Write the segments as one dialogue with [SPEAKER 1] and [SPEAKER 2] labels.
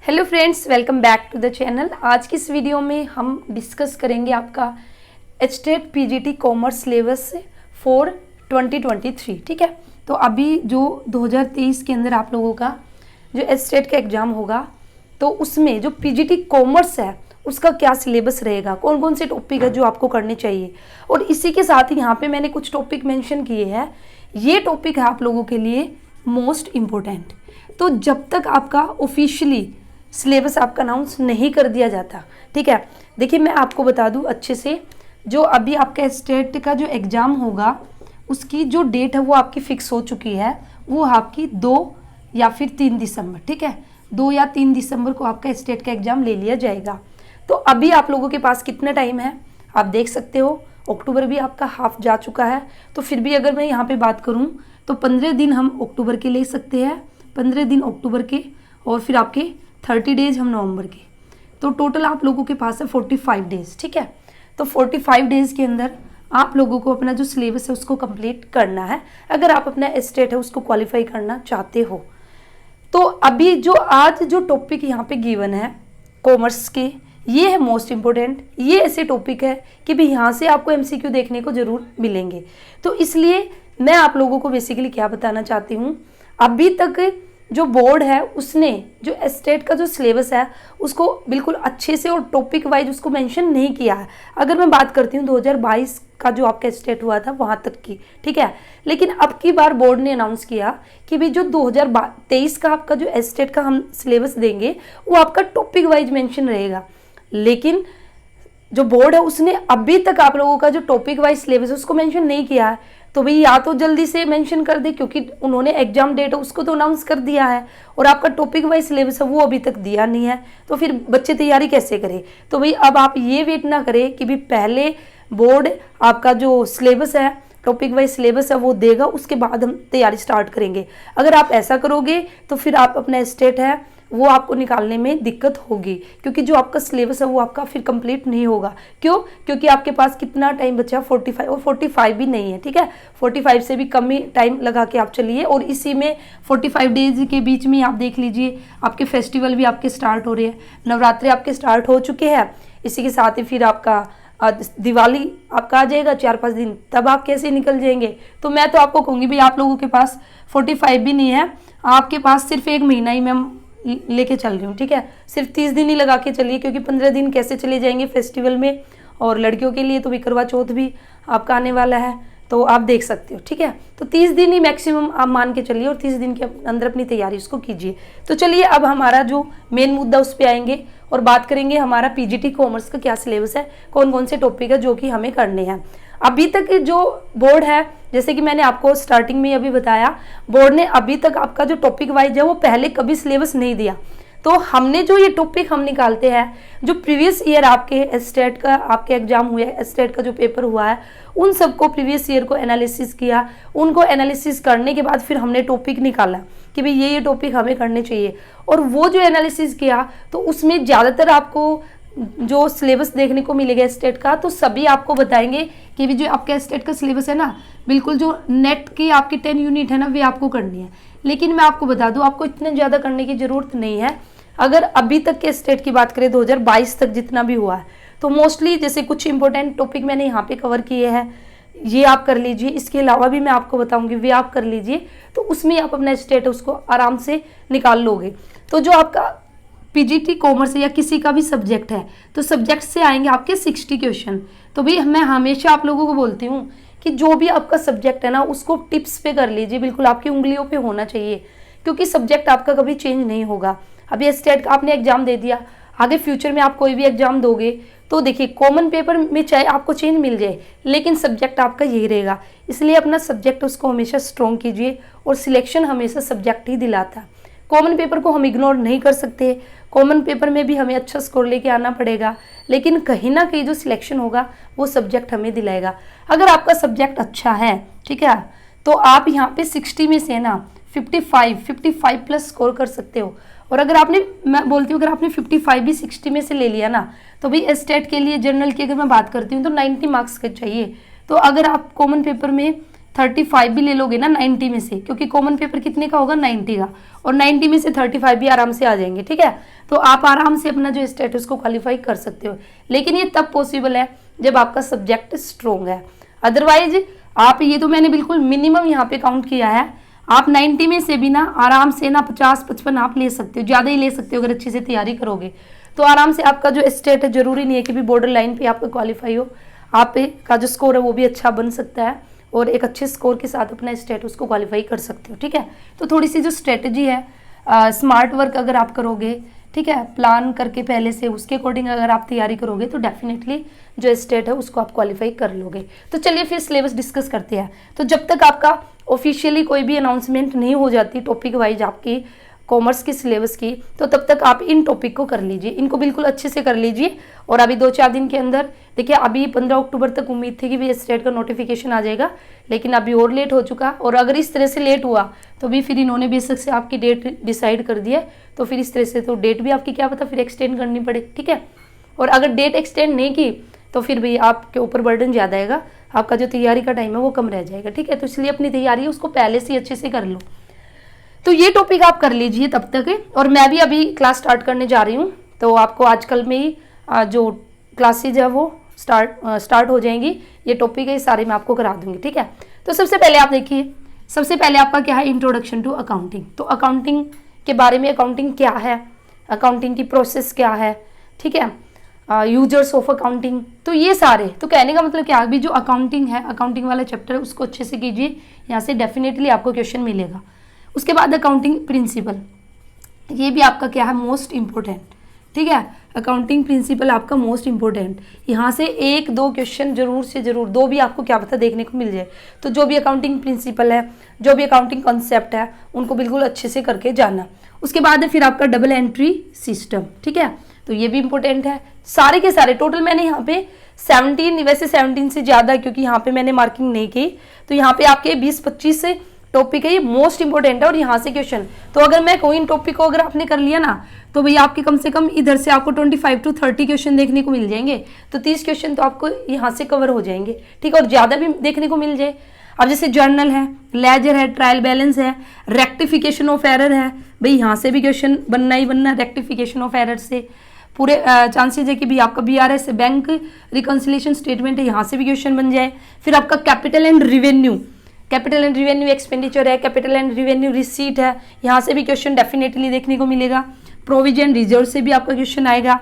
[SPEAKER 1] Hello friends, welcome back to the channel. आज की इस वीडियो में हम डिस्कस करेंगे आपका HTET PGT commerce syllabus for 2023। ठीक है, तो अभी जो 2023 के अंदर आप लोगों का जो एचटेट का एग्ज़ाम होगा तो उसमें जो पीजीटी कॉमर्स है उसका क्या सिलेबस रहेगा, कौन कौन से टॉपिक है जो आपको करने चाहिए। और इसी के साथ ही यहाँ पे मैंने कुछ टॉपिक मेंशन किए हैं। ये टॉपिक है आप लोगों के लिए मोस्ट इम्पोर्टेंट। तो जब तक आपका ऑफिशियली सिलेबस आपका अनाउंस नहीं कर दिया जाता, ठीक है, देखिए मैं आपको बता दूं अच्छे से, जो अभी आपका स्टेट का जो एग्ज़ाम होगा उसकी जो डेट है वो आपकी फिक्स हो चुकी है। वो आपकी 2 या फिर 3 दिसंबर, ठीक है, 2 या 3 दिसंबर को आपका स्टेट का एग्ज़ाम ले लिया जाएगा। तो अभी आप लोगों के पास कितना टाइम है आप देख सकते हो। अक्टूबर भी आपका हाफ जा चुका है, तो फिर भी अगर मैं यहाँ पे बात करूँ तो 15 दिन हम अक्टूबर के ले सकते हैं, 15 दिन अक्टूबर के, और फिर आपके 30 डेज हम नवंबर के। तो टोटल आप लोगों के पास है 45 डेज। ठीक है, तो 45 डेज के अंदर आप लोगों को अपना जो सिलेबस है उसको कंप्लीट करना है, अगर आप अपना स्टेट है उसको क्वालिफाई करना चाहते हो। तो अभी जो आज जो टॉपिक यहाँ पे गिवन है कॉमर्स के, ये है मोस्ट इम्पोर्टेंट। ये ऐसे टॉपिक है कि भी यहाँ से आपको एमसीक्यू देखने को जरूर मिलेंगे। तो इसलिए मैं आप लोगों को बेसिकली क्या बताना चाहती हूँ, अभी तक जो बोर्ड है उसने जो स्टेट का जो सिलेबस है उसको बिल्कुल अच्छे से और टॉपिक वाइज उसको मेंशन नहीं किया है। अगर मैं बात करती हूँ 2022 का जो आपका स्टेट हुआ था वहाँ तक की, ठीक है, लेकिन अब की बार बोर्ड ने अनाउंस किया कि भी जो 2023 का आपका जो स्टेट का हम सिलेबस देंगे वो आपका टॉपिक वाइज मेंशन रहेगा। लेकिन जो बोर्ड है उसने अभी तक आप लोगों का जो टॉपिक वाइज सिलेबस है उसको मेंशन नहीं किया है। तो भाई या तो जल्दी से मेंशन कर दे, क्योंकि उन्होंने एग्जाम डेट है उसको तो अनाउंस कर दिया है और आपका टॉपिक वाइज सिलेबस है वो अभी तक दिया नहीं है, तो फिर बच्चे तैयारी कैसे करें। तो भाई अब आप ये वेट ना करें कि भी पहले बोर्ड आपका जो सिलेबस है टॉपिक वाइज सिलेबस है वो देगा, उसके बाद हम तैयारी स्टार्ट करेंगे। अगर आप ऐसा करोगे तो फिर आप अपना स्टेट है वो आपको निकालने में दिक्कत होगी, क्योंकि जो आपका सिलेबस है वो आपका फिर कंप्लीट नहीं होगा। क्यों? क्योंकि आपके पास कितना टाइम बचा, 45, और 45 भी नहीं है, ठीक है, 45 से भी कम ही टाइम लगा के आप चलिए। और इसी में 45 डेज के बीच में आप देख लीजिए आपके फेस्टिवल भी आपके स्टार्ट हो रहे हैं, नवरात्रि आपके स्टार्ट हो चुके हैं, इसी के साथ ही फिर आपका दिवाली आपका आ जाएगा 4-5 दिन, तब आप कैसे निकल जाएंगे। तो मैं तो आपको कहूँगी भाई आप लोगों के पास 45 भी नहीं है, आपके पास सिर्फ 1 महीना ही मैं लेके चल रही हूँ, ठीक है, सिर्फ 30 दिन ही लगा के चलिए, क्योंकि 15 दिन कैसे चले जाएंगे फेस्टिवल में। और लड़कियों के लिए तो विकरवा चौथ भी आपका आने वाला है, तो आप देख सकते हो, ठीक है। तो 30 दिन ही मैक्सिमम आप मान के चलिए और 30 दिन के अंदर अपनी तैयारी उसको कीजिए। तो चलिए अब हमारा जो मेन मुद्दा उस पर आएंगे और बात करेंगे हमारा पीजीटी कॉमर्स का क्या सिलेबस है, कौन कौन से टॉपिक है जो कि हमें करने हैं। अभी तक जो बोर्ड है, जैसे कि मैंने आपको स्टार्टिंग में अभी बताया, बोर्ड ने अभी तक आपका जो टॉपिक वाइज है वो पहले कभी सिलेबस नहीं दिया। तो हमने जो ये टॉपिक हम निकालते हैं, जो प्रीवियस ईयर आपके स्टेट का आपके एग्जाम हुए, स्टेट का जो पेपर हुआ है, उन सबको प्रीवियस ईयर को एनालिसिस किया, उनको एनालिसिस करने के बाद फिर हमने टॉपिक निकाला कि भाई ये टॉपिक हमें करने चाहिए। और वो जो एनालिसिस किया तो उसमें ज़्यादातर आपको जो सिलेबस देखने को मिलेगा स्टेट का, तो सभी आपको बताएंगे कि भी जो आपका स्टेट का सिलेबस है ना, बिल्कुल जो नेट की आपकी 10 यूनिट है ना वे आपको करनी है। लेकिन मैं आपको बता दूं आपको इतने ज़्यादा करने की ज़रूरत नहीं है। अगर अभी तक के स्टेट की बात करें 2022 तक जितना भी हुआ है, तो मोस्टली जैसे कुछ इंपॉर्टेंट टॉपिक मैंने यहाँ पे कवर किए हैं, ये आप कर लीजिए। इसके अलावा भी मैं आपको बताऊंगी, वे आप कर लीजिए, तो उसमें आप अपना स्टेट उसको आराम से निकाल लोगे। तो जो आपका पीजीटी कॉमर्स या किसी का भी सब्जेक्ट है, तो सब्जेक्ट से आएंगे आपके 60 क्वेश्चन। तो भाई मैं हमेशा आप लोगों को बोलती हूँ कि जो भी आपका सब्जेक्ट है ना उसको टिप्स पे कर लीजिए, बिल्कुल आपकी उंगलियों पे होना चाहिए, क्योंकि सब्जेक्ट आपका कभी चेंज नहीं होगा। अभी स्टेट का आपने एग्जाम दे दिया, आगे फ्यूचर में आप कोई भी एग्जाम दोगे तो देखिए कॉमन पेपर में चाहे आपको चेंज मिल जाए लेकिन सब्जेक्ट आपका यही रहेगा। इसलिए अपना सब्जेक्ट उसको हमेशा स्ट्रॉन्ग कीजिए, और सिलेक्शन हमेशा सब्जेक्ट ही दिलाता है। कॉमन पेपर को हम इग्नोर नहीं कर सकते, कॉमन पेपर में भी हमें अच्छा स्कोर लेके आना पड़ेगा, लेकिन कहीं ना कहीं जो सिलेक्शन होगा वो सब्जेक्ट हमें दिलाएगा। अगर आपका सब्जेक्ट अच्छा है, ठीक है, तो आप यहाँ पे 60 में से ना 55 प्लस स्कोर कर सकते हो। और अगर आपने, मैं बोलती हूँ अगर आपने 55 भी 60 में से ले लिया ना, तो भाई स्टेट के लिए जनरल की अगर मैं बात करती हूँ तो 90 मार्क्स के चाहिए। तो अगर आप कॉमन पेपर में 35 भी ले लोगे ना 90 में से, क्योंकि कॉमन पेपर कितने का होगा 90 का, और 90 में से 35 भी आराम से आ जाएंगे, ठीक है। तो आप आराम से अपना जो स्टेटस को क्वालिफाई कर सकते हो, लेकिन ये तब पॉसिबल है जब आपका सब्जेक्ट स्ट्रॉन्ग है। अदरवाइज आप, ये तो मैंने बिल्कुल मिनिमम यहाँ पे काउंट किया है, आप 90 में से भी ना आराम से ना 50-55 आप ले सकते हो, ज़्यादा ही ले सकते हो अगर अच्छे से तैयारी करोगे तो आराम से। आपका जो स्टेट है, जरूरी नहीं है कि भी बॉर्डर लाइन पे आपका क्वालिफाई हो, आप का जो स्कोर है वो भी अच्छा बन सकता है और एक अच्छे स्कोर के साथ अपना स्टेट उसको क्वालिफाई कर सकते हो, ठीक है। तो थोड़ी सी जो स्ट्रेटजी है, स्मार्ट वर्क अगर आप करोगे, ठीक है, प्लान करके पहले से उसके अकॉर्डिंग अगर आप तैयारी करोगे तो डेफिनेटली जो स्टेट है उसको आप क्वालिफाई कर लोगे। तो चलिए फिर सिलेबस डिस्कस करते हैं। तो जब तक आपका ऑफिशियली कोई भी अनाउंसमेंट नहीं हो जाती टॉपिक वाइज आपकी कॉमर्स की सिलेबस की, तो तब तक आप इन टॉपिक को कर लीजिए, इनको बिल्कुल अच्छे से कर लीजिए। और अभी 2-4 दिन के अंदर, देखिए अभी 15 अक्टूबर तक उम्मीद थी कि भी स्टेट का नोटिफिकेशन आ जाएगा, लेकिन अभी और लेट हो चुका। और अगर इस तरह से लेट हुआ तो भी फिर इन्होंने बेशक से आपकी डेट डिसाइड कर दी है, तो फिर इस तरह से तो डेट भी आपकी क्या पता फिर एक्सटेंड करनी पड़े, ठीक है। और अगर डेट एक्सटेंड नहीं की तो फिर भी आपके ऊपर बर्डन ज़्यादा आएगा, आपका जो तैयारी का टाइम है वो कम रह जाएगा, ठीक है। तो इसलिए अपनी तैयारी उसको पहले से अच्छे से कर लो। तो ये टॉपिक आप कर लीजिए तब तक। और मैं भी अभी क्लास स्टार्ट करने जा रही हूँ, तो आपको आजकल में ही जो क्लासेज है वो स्टार्ट हो जाएंगी। ये टॉपिक है, सारे मैं आपको करा दूंगी, ठीक है। तो सबसे पहले आप देखिए, सबसे पहले आपका क्या है, इंट्रोडक्शन टू अकाउंटिंग। तो अकाउंटिंग के बारे में, अकाउंटिंग क्या है, अकाउंटिंग की प्रोसेस क्या है, ठीक है, यूजर्स ऑफ अकाउंटिंग, तो ये सारे। तो कहने का मतलब क्या, अभी जो अकाउंटिंग है, अकाउंटिंग वाला चैप्टर है उसको अच्छे से कीजिए, यहाँ से डेफिनेटली आपको क्वेश्चन मिलेगा। उसके बाद अकाउंटिंग प्रिंसिपल, ये भी आपका क्या है, मोस्ट इंपॉर्टेंट, ठीक है। अकाउंटिंग प्रिंसिपल आपका मोस्ट इंपॉर्टेंट, यहाँ से 1-2 क्वेश्चन जरूर से जरूर, 2 भी आपको क्या पता देखने को मिल जाए। तो जो भी अकाउंटिंग प्रिंसिपल है, जो भी अकाउंटिंग कॉन्सेप्ट है, उनको बिल्कुल अच्छे से करके जाना। उसके बाद है फिर आपका डबल एंट्री सिस्टम, ठीक है, तो ये भी इंपॉर्टेंट है। सारे के सारे टोटल मैंने यहाँ पे 17, वैसे 17 से ज़्यादा, क्योंकि यहाँ पे मैंने मार्किंग नहीं की, तो यहाँ पे आपके 20-25 से टॉपिक है, ये मोस्ट इंपॉर्टेंट है। और यहाँ से क्वेश्चन, तो अगर मैं कोई इन टॉपिक को अगर आपने कर लिया ना, तो भैया आपके कम से कम इधर से आपको 25 to 30 क्वेश्चन देखने को मिल जाएंगे। तो 30 क्वेश्चन तो आपको यहाँ से कवर हो जाएंगे, ठीक है, और ज़्यादा भी देखने को मिल जाए। अब जैसे जर्नल है, लेजर है, ट्रायल बैलेंस है, रेक्टिफिकेशन ऑफ एरर है, भाई यहाँ से भी क्वेश्चन बनना ही बनना, रेक्टिफिकेशन ऑफ एरर से पूरे चांसेज है कि भी आपका BRS बैंक रिकंसिलिएशन स्टेटमेंट है, यहाँ से भी क्वेश्चन बन जाए। फिर आपका capital and revenue, capital and revenue expenditure है, कैपिटल एंड रिवेन्यू रिसीट है, यहाँ से भी क्वेश्चन डेफिनेटली देखने को मिलेगा। प्रोविजन रिजर्व से भी आपका क्वेश्चन आएगा।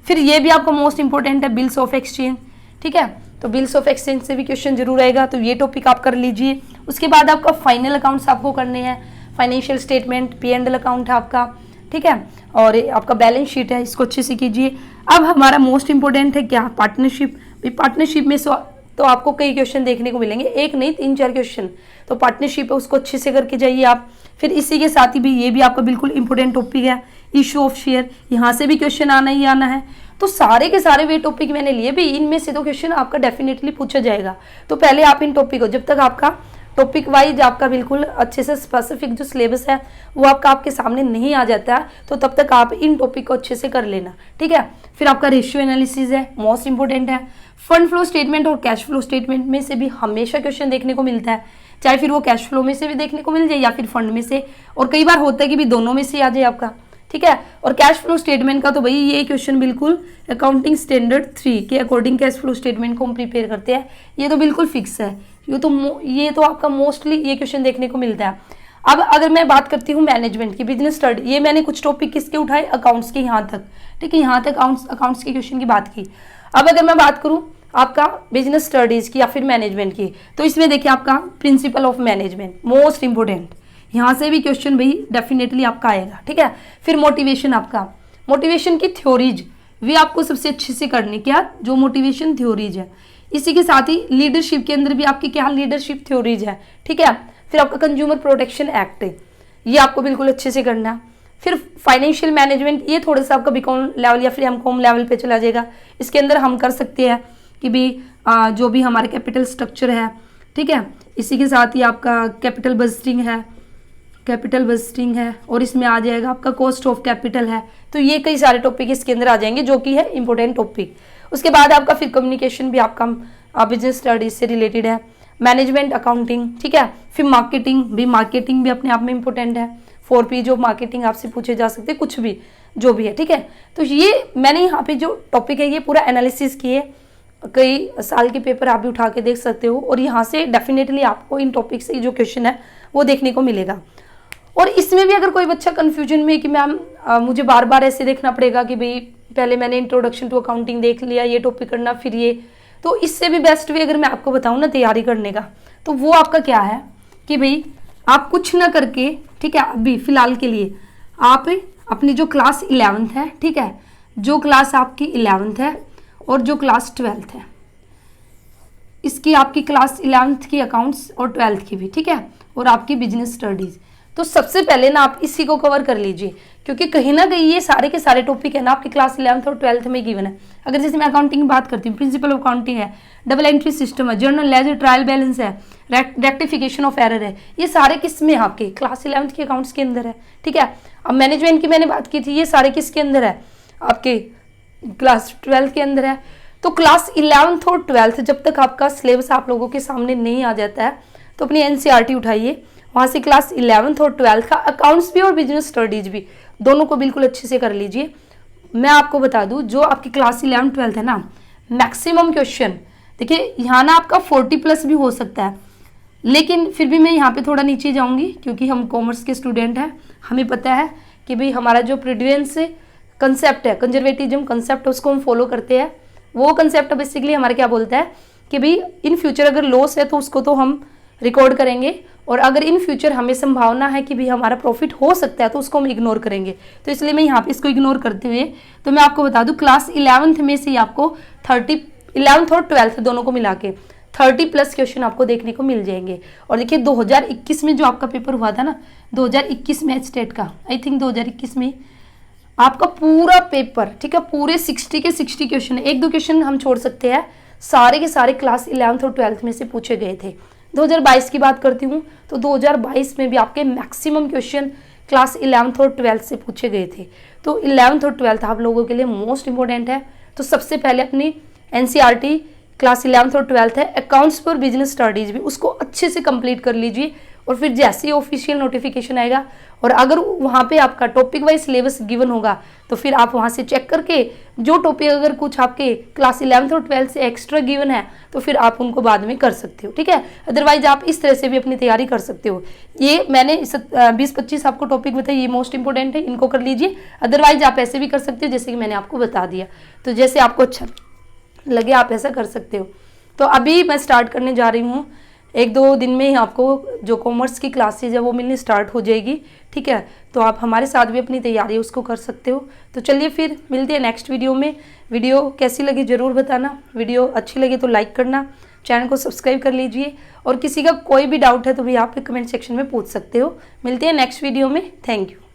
[SPEAKER 1] फिर ये भी आपका मोस्ट इंपॉर्टेंट है, बिल्स ऑफ एक्सचेंज, ठीक है, तो बिल्स ऑफ एक्सचेंज से भी क्वेश्चन जरूर आएगा, तो ये टॉपिक आप कर लीजिए। उसके बाद आपका फाइनल अकाउंट्स आपको करने हैं, फाइनेंशियल स्टेटमेंट, P&L अकाउंट है आपका, ठीक है, और आपका बैलेंस शीट है, इसको अच्छे से कीजिए। अब हमारा मोस्ट इंपॉर्टेंट है क्या, पार्टनरशिप। पार्टनरशिप में तो आपको कई क्वेश्चन देखने को मिलेंगे, एक नहीं 3-4 क्वेश्चन, तो पार्टनरशिप है उसको अच्छे से करके जाइए आप। फिर इसी के साथ ही भी ये भी आपका बिल्कुल इंपॉर्टेंट टॉपिक है, इशू ऑफ शेयर, यहाँ से भी क्वेश्चन आना ही आना है। तो सारे के सारे वे टॉपिक मैंने लिए भी, इनमें से तो क्वेश्चन आपका डेफिनेटली पूछा जाएगा। तो पहले आप इन टॉपिक को, जब तक आपका टॉपिक वाइज आपका बिल्कुल अच्छे से स्पेसिफिक जो सिलेबस है वो आपके सामने नहीं आ जाता है, तो तब तक आप इन टॉपिक को अच्छे से कर लेना, ठीक है। फिर आपका रेशियो एनालिसिस है, मोस्ट इंपॉर्टेंट है। फंड फ्लो स्टेटमेंट और कैश फ्लो स्टेटमेंट में से भी हमेशा क्वेश्चन देखने को मिलता है, चाहे फिर वो कैश फ्लो में से भी देखने को मिल जाए या फिर फंड में से, और कई बार होता है कि भी दोनों में से आ जाए आपका, ठीक है। और कैश फ्लो स्टेटमेंट का तो भाई ये क्वेश्चन बिल्कुल अकाउंटिंग स्टैंडर्ड 3 के अकॉर्डिंग कैश फ्लो स्टेटमेंट को हम प्रिपेयर करते हैं, ये तो बिल्कुल फिक्स है। ये तो आपका मोस्टली ये क्वेश्चन देखने को मिलता है। अब अगर मैं बात करती हूँ मैनेजमेंट की, बिजनेस स्टडी, ये मैंने कुछ टॉपिक किसके उठाए, अकाउंट्स के यहाँ तक, ठीक है, यहाँ तक अकाउंट्स के क्वेश्चन की बात की। अब अगर मैं बात करूँ आपका बिजनेस स्टडीज की या फिर मैनेजमेंट की, तो इसमें देखिए आपका principle of management most important, यहाँ से भी क्वेश्चन भाई डेफिनेटली आपका आएगा, ठीक है। फिर मोटिवेशन, आपका मोटिवेशन की थ्योरीज वे आपको सबसे अच्छे से करनी, क्या जो मोटिवेशन थ्योरीज है। इसी के साथ ही लीडरशिप के अंदर भी आपकी क्या लीडरशिप थ्योरीज है, ठीक है। फिर आपका कंज्यूमर प्रोटेक्शन एक्ट, ये आपको बिल्कुल अच्छे से करना है। फिर फाइनेंशियल मैनेजमेंट, ये थोड़ा सा आपका बीकॉम लेवल या फिर एमकॉम लेवल पे चला जाएगा। इसके अंदर हम कर सकते हैं कि भी जो भी हमारे कैपिटल स्ट्रक्चर है, ठीक है। इसी के साथ ही आपका कैपिटल बजटिंग है और इसमें आ जाएगा आपका कॉस्ट ऑफ कैपिटल है। तो ये कई सारे टॉपिक इसके अंदर आ जाएंगे जो कि है इंपॉर्टेंट टॉपिक। उसके बाद आपका फिर कम्युनिकेशन भी आपका बिजनेस स्टडीज से रिलेटेड है। मैनेजमेंट अकाउंटिंग, ठीक है। फिर मार्केटिंग भी अपने आप में इंपॉर्टेंट है। 4 P ऑफ मार्केटिंग आपसे पूछे जा सकते हैं, कुछ भी जो भी है, ठीक है। तो ये मैंने यहाँ पे जो टॉपिक है ये पूरा एनालिसिस किए, कई साल के पेपर आप भी उठा के देख सकते हो, और यहाँ से डेफिनेटली आपको इन टॉपिक से जो क्वेश्चन है वो देखने को मिलेगा। और इसमें भी अगर कोई बच्चा कंफ्यूजन में कि मैम मुझे बार बार ऐसे देखना पड़ेगा कि भाई पहले मैंने इंट्रोडक्शन टू अकाउंटिंग देख लिया, ये टॉपिक करना, फिर ये, तो इससे भी बेस्ट वे अगर मैं आपको बताऊँ ना तैयारी करने का, तो वो आपका क्या है कि भाई आप कुछ ना करके, ठीक है, अभी फिलहाल के लिए आप अपनी जो क्लास 11th है, ठीक है, जो क्लास आपकी 11th है और जो क्लास 12th है, इसकी आपकी क्लास 11th की अकाउंट्स और 12th की भी, ठीक है, और आपकी बिजनेस स्टडीज, तो सबसे पहले ना आप इसी को कवर कर लीजिए, क्योंकि कहीं ना कहीं ये सारे के सारे टॉपिक है ना आपकी क्लास 11th और 12th में गिवन है। अगर जैसे मैं अकाउंटिंग की बात करती हूँ, प्रिंसिपल ऑफ अकाउंटिंग है, डबल एंट्री सिस्टम है, जर्नल लेजर ट्रायल बैलेंस है, रेक्टिफिकेशन ऑफ एरर है, ये सारे किस में आपके क्लास 11th के अकाउंट्स के अंदर है, ठीक है। अब मैनेजमेंट की मैंने बात की थी, ये सारे किसके अंदर है, आपके क्लास 12th के अंदर है। तो क्लास 11th और 12th जब तक आपका सिलेबस आप लोगों के सामने नहीं आ जाता है, तो अपनी NCERT उठाइए, वहाँ से क्लास 11th और 12th का अकाउंट्स भी और बिजनेस स्टडीज भी दोनों को बिल्कुल अच्छे से कर लीजिए। मैं आपको बता दूँ, जो आपकी क्लास 11th 12th है ना, मैक्सिमम क्वेश्चन देखिए यहाँ ना आपका 40+ भी हो सकता है, लेकिन फिर भी मैं यहाँ पे थोड़ा नीचे जाऊँगी, क्योंकि हम कॉमर्स के स्टूडेंट हैं, हमें पता है कि भाई हमारा जो प्रीडियंस कंसेप्ट है, कंजर्वेटिज्म कंसेप्ट, उसको हम फॉलो करते हैं। वो कंसेप्ट बेसिकली हमारा क्या बोलता है कि भाई इन फ्यूचर अगर लॉस है तो उसको तो हम रिकॉर्ड करेंगे, और अगर इन फ्यूचर हमें संभावना है कि भाई हमारा प्रॉफिट हो सकता है तो उसको हम इग्नोर करेंगे। तो इसलिए मैं यहाँ पे इसको इग्नोर करते हुए तो मैं आपको बता दूं, क्लास 11th में से आपको 11th और 12th दोनों को मिला के 30+ क्वेश्चन आपको देखने को मिल जाएंगे। और देखिए 2021 में जो आपका पेपर हुआ था ना, 2021 में स्टेट का, आई थिंक 2021 में आपका पूरा पेपर, ठीक है, पूरे 60 के 60 क्वेश्चन, 1-2 क्वेश्चन हम छोड़ सकते हैं, सारे के सारे क्लास 11th और 12th में से पूछे गए थे। 2022 की बात करती हूँ तो 2022 में भी आपके मैक्सिमम क्वेश्चन क्लास 11th और 12th से पूछे गए थे। तो 11th और 12th आप लोगों के लिए मोस्ट इंपॉर्टेंट है। तो सबसे पहले अपनी NCERT क्लास 11th और 12th है, अकाउंट्स पर बिजनेस स्टडीज भी, उसको अच्छे से कंप्लीट कर लीजिए। और फिर जैसे ही ऑफिशियल नोटिफिकेशन आएगा और अगर वहाँ पे आपका टॉपिक वाइज सिलेबस गिवन होगा तो फिर आप वहाँ से चेक करके जो टॉपिक अगर कुछ आपके क्लास 11th और 12th से एक्स्ट्रा गिवन है तो फिर आप उनको बाद में कर सकते हो, ठीक है। अदरवाइज आप इस तरह से भी अपनी तैयारी कर सकते हो। ये मैंने 20-25 आपको टॉपिक बताए, ये मोस्ट इंपॉर्टेंट है, इनको कर लीजिए। अदरवाइज आप ऐसे भी कर सकते हो जैसे कि मैंने आपको बता दिया, तो जैसे आपको अच्छा लगे आप ऐसा कर सकते हो। तो अभी मैं स्टार्ट करने जा रही हूँ, 1-2 दिन में ही आपको जो कॉमर्स की क्लासेज है वो मिलनी स्टार्ट हो जाएगी, ठीक है। तो आप हमारे साथ भी अपनी तैयारी उसको कर सकते हो। तो चलिए फिर मिलते हैं नेक्स्ट वीडियो में। वीडियो कैसी लगी ज़रूर बताना, वीडियो अच्छी लगी तो लाइक करना, चैनल को सब्सक्राइब कर लीजिए, और किसी का कोई भी डाउट है तो भी आप कमेंट सेक्शन में पूछ सकते हो। मिलते हैं नेक्स्ट वीडियो में। Thank you.